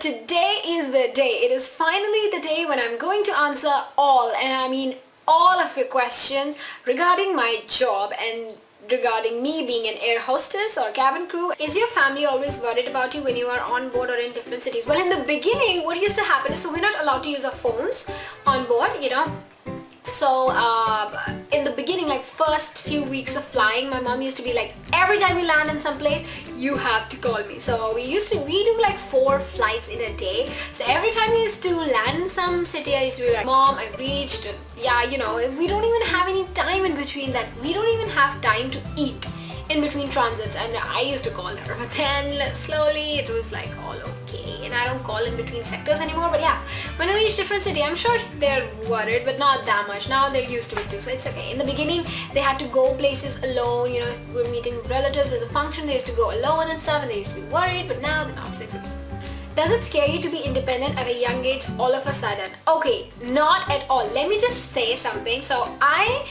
today is the day. It is finally the day when I'm going to answer all, and I mean all of your questions regarding my job and regarding me being an air hostess or cabin crew. Is your family always worried about you when you are on board or in different cities? Well, in the beginning, what used to happen is, so we're not allowed to use our phones on board, you know. So in the beginning, like first few weeks of flying, my mom used to be like, every time you land in some place, you have to call me. So we do like 4 flights in a day. So every time we used to land in some city, I used to be like, Mom, I reached. And yeah, you know, we don't even have any time in between that. We don't even have time to eat in between transits, and I used to call her, but then slowly it was like all okay, and I don't call in between sectors anymore. But yeah, when I reach different city, I'm sure they're worried, but not that much. Now they're used to it too, so it's okay. In the beginning, they had to go places alone, you know, if we're meeting relatives, there's a function, they used to go alone and stuff, and they used to be worried, but now they're not, so it's okay. Does it scare you to be independent at a young age all of a sudden? Okay, not at all. Let me just say something. So I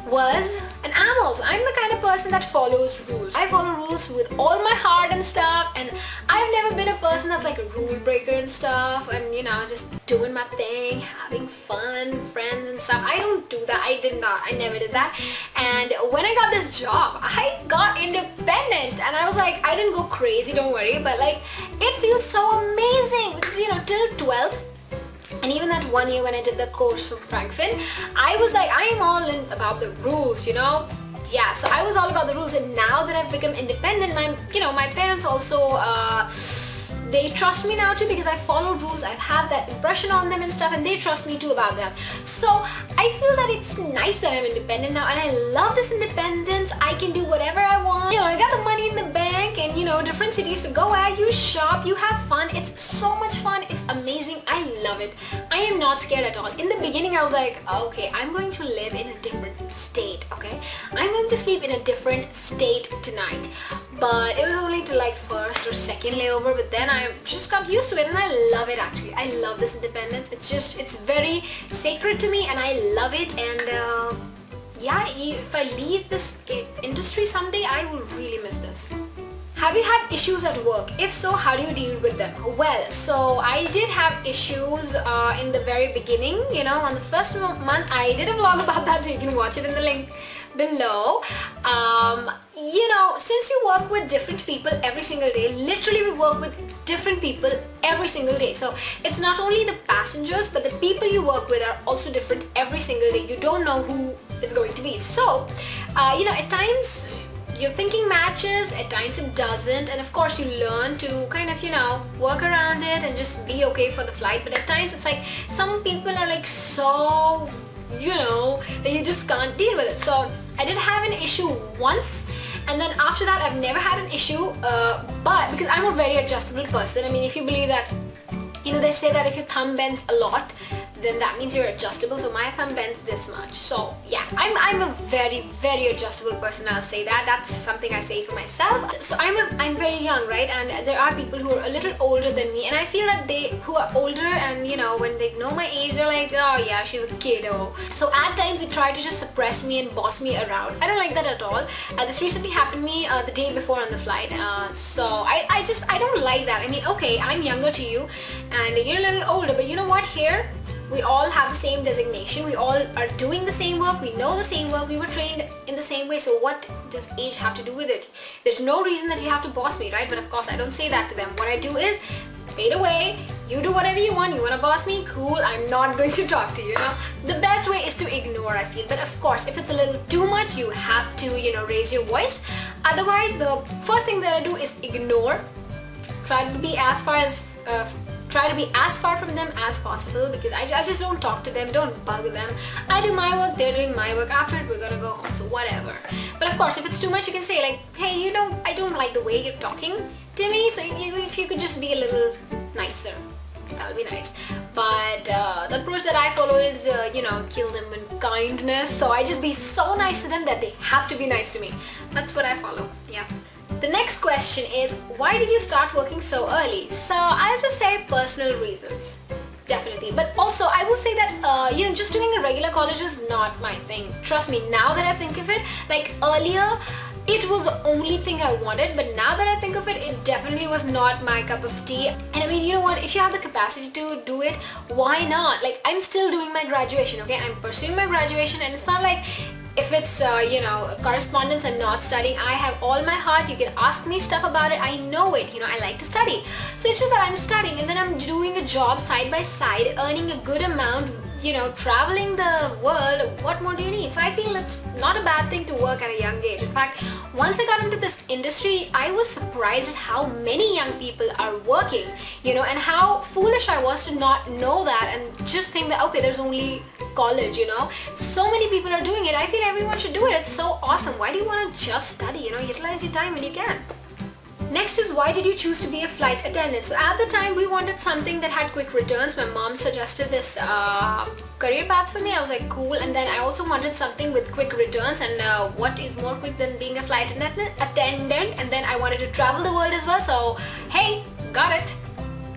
was and am also, I'm the kind of person that follows rules. I follow rules with all my heart and stuff, and I've never been a person that's like a rule breaker and stuff, and you know, just doing my thing, having fun, friends and stuff. I don't do that. I never did that. And when I got this job, I got independent, and I was like, I didn't go crazy, don't worry, but like it feels so amazing because, you know, till 12th, and even that 1 year when I did the course from Frankfurt, I was like, I am all in about the rules, you know. Yeah, so I was all about the rules, and now that I've become independent, my parents also they trust me now too, because I followed rules. I've had that impression on them and stuff, and they trust me too about them. So I feel that it's nice that I'm independent now, and I love this independence. I can do whatever I want. You know, I got the money in the bank, and you know, different cities to go at. You shop, you have fun. It's so much fun. It's amazing. I love it. I am not scared at all. In the beginning, I was like, okay, I'm going to live in a different state, okay? I'm going to sleep in a different state tonight. But it was only to like first or second layover, but then I just got used to it, and I love it actually. I love this independence. It's very sacred to me, and I love it. And yeah, if I leave this industry someday, I will really miss this. Have you had issues at work? If so, how do you deal with them? Well, so I did have issues in the very beginning, you know, on the first month. I did a vlog about that, so you can watch it in the link below. You know, since you work with different people every single day, literally we work with different people every single day. So it's not only the passengers, but the people you work with are also different every single day. You don't know who it's going to be. So, you know, at times your thinking matches, at times it doesn't, and of course you learn to kind of, you know, work around it and just be okay for the flight. But at times it's like some people are like so, you know, that you just can't deal with it. So I did have an issue once, and then after that I've never had an issue, but because I'm a very adjustable person. I mean, if you believe that, you know, they say that if your thumb bends a lot, then that means you're adjustable. So my thumb bends this much. So yeah, I'm a very, very adjustable person. I'll say that. That's something I say for myself. So I'm very young, right? And there are people who are a little older than me, and I feel that they who are older, and you know, when they know my age, they're like, oh yeah, she's a kiddo. So at times they try to just suppress me and boss me around. I don't like that at all. This recently happened to me the day before on the flight. So I don't like that. I mean, okay, I'm younger to you, and you're a little older, but you know what? Here, we all have the same designation. We all are doing the same work. We know the same work. We were trained in the same way. So what does age have to do with it? There's no reason that you have to boss me, right? But of course, I don't say that to them. What I do is fade away. You do whatever you want. You want to boss me? Cool. I'm not going to talk to you. You know? The best way is to ignore, I feel. But of course, if it's a little too much, you have to, you know, raise your voice. Otherwise, the first thing that I do is ignore. Try to be as far from them as possible, because I just don't talk to them, don't bug them. I do my work, they're doing my work. After it, we're gonna go home, so whatever. But of course, if it's too much, you can say like, hey, you know, I don't like the way you're talking to me, so if you could just be a little nicer, that would be nice. But the approach that I follow is, you know, kill them in kindness. So I just be so nice to them that they have to be nice to me. That's what I follow, yeah. The next question is, why did you start working so early? So I'll just say personal reasons, definitely. But also I will say that, you know, just doing a regular college was not my thing. Trust me, now that I think of it, like earlier, it was the only thing I wanted. But now that I think of it, it definitely was not my cup of tea. And I mean, you know what, if you have the capacity to do it, why not? Like, I'm still doing my graduation, okay? I'm pursuing my graduation, and it's not like if it's you know, correspondence, I'm not studying. I have all my heart. You can ask me stuff about it. I know it, you know, I like to study. So it's just that I'm studying, and then I'm doing a job side by side, earning a good amount, you know, traveling the world. What more do you need? So I feel it's not a bad thing to work at a young age. In fact, once I got into this industry, I was surprised at how many young people are working, you know, and how foolish I was to not know that and just think that, okay, there's only college, you know. So many people are doing it. I feel everyone should do it. It's so awesome. Why do you want to just study, you know? Utilize your time when you can. Next is, why did you choose to be a flight attendant? So at the time, we wanted something that had quick returns. My mom suggested this career path for me. I was like, cool. And then I also wanted something with quick returns, and what is more quick than being a flight attendant? And then I wanted to travel the world as well. So hey, got it.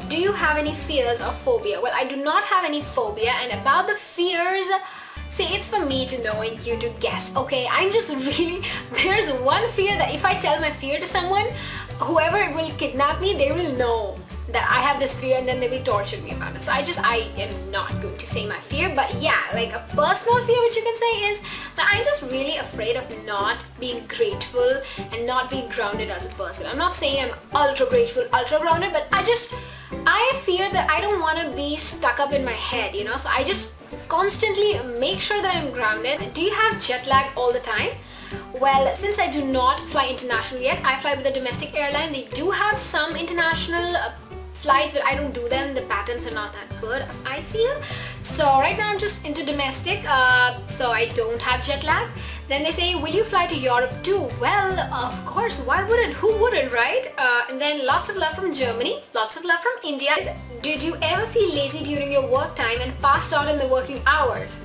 Do you have any fears or phobia? Well, I do not have any phobia. And about the fears, see, it's for me to know and you to guess, okay? I'm just really, there's one fear that if I tell my fear to someone, whoever will kidnap me, they will know that I have this fear, and then they will torture me about it. So I am not going to say my fear. But yeah, like a personal fear which you can say is that I'm just really afraid of not being grateful and not being grounded as a person. I'm not saying I'm ultra grateful, ultra grounded, but I fear that I don't want to be stuck up in my head, you know. So I just constantly make sure that I'm grounded. Do you have jet lag all the time? Well, since I do not fly international yet, I fly with a domestic airline. They do have some international flights, but I don't do them. The patterns are not that good, I feel. So right now I'm just into domestic, so I don't have jet lag. Then they say, will you fly to Europe too? Well, of course, why wouldn't? Who wouldn't, right? And then lots of love from Germany, lots of love from India. Did you ever feel lazy during your work time and passed out in the working hours?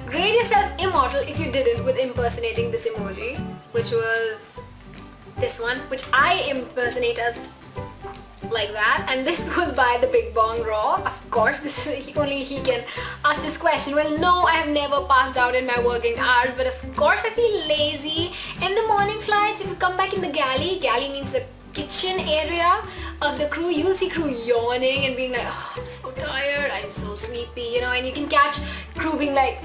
Grade yourself immortal if you didn't with impersonating this emoji, which was this one, which I impersonate as like that, and this was by the Big Bong Raw. Of course, this is only he can ask this question. Well, no, I have never passed out in my working hours, but of course I feel lazy in the morning flights. If you come back in the galley means the kitchen area of the crew, you'll see crew yawning and being like, oh, I'm so tired, I'm so sleepy, you know, and you can catch crew being like,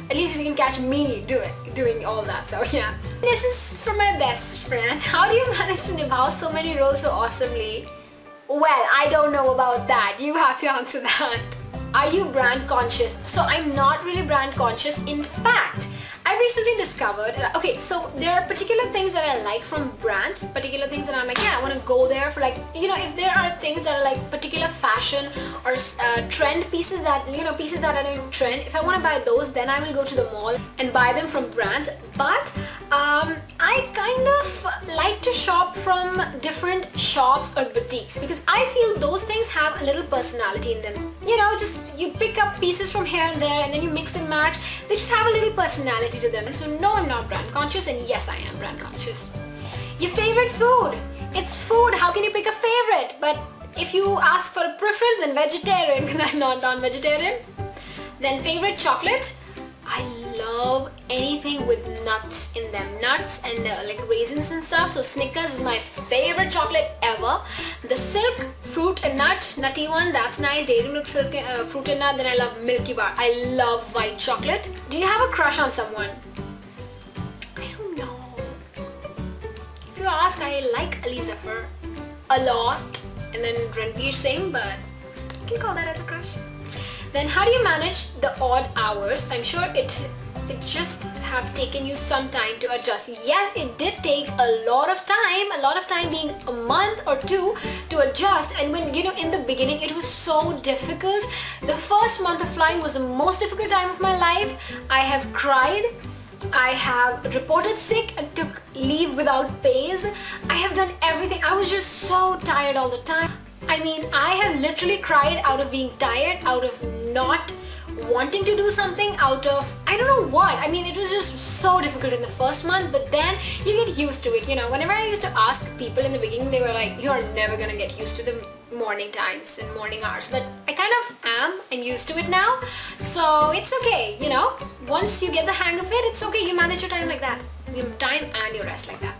at least you can catch me doing all that. So yeah. This is from my best friend. How do you manage to nibhao so many roles so awesomely? Well, I don't know about that. You have to answer that. Are you brand conscious? So I'm not really brand conscious. In fact, I recently discovered, okay, so there are particular things that I like from brands, particular things that I'm like, yeah, I want to go there for, like, you know, if there are things that are like particular fashion or trend pieces that, you know, pieces that are in trend, if I want to buy those, then I will go to the mall and buy them from brands. But I kind of like to shop from different shops or boutiques, because I feel those things have a little personality in them. You know, just you pick up pieces from here and there and then you mix and match. They just have a little personality to them. And so no, I'm not brand conscious, and yes, I am brand conscious. Your favorite food? It's food. How can you pick a favorite? But if you ask for a preference, then vegetarian, because I'm not non-vegetarian. Then favorite chocolate? I love anything with nuts in them, nuts and like raisins and stuff. So Snickers is my favorite chocolate ever. The Silk fruit and nutty one, that's nice. Dairy Milk Silk fruit and nut. Then I love Milky Bar. I love white chocolate. Do you have a crush on someone? I don't know. If you ask, I like Ali Zafar a lot, and then Ranveer Singh, but you can call that as a crush. Then how do you manage the odd hours? I'm sure it just have taken you some time to adjust. Yes, it did take a lot of time being a month or two to adjust. And when, you know, in the beginning it was so difficult. The first month of flying was the most difficult time of my life. I have cried, I have reported sick and took leave without pays. I have done everything. I was just so tired all the time. I mean, I have literally cried out of being tired, out of not wanting to do something out of, I don't know what. I mean, it was just so difficult in the first month, but then you get used to it. You know, whenever I used to ask people in the beginning, they were like, you're never gonna get used to the morning times and morning hours. But I kind of am. I'm used to it now. So it's okay, you know. Once you get the hang of it, it's okay. You manage your time like that. Your time and your rest like that.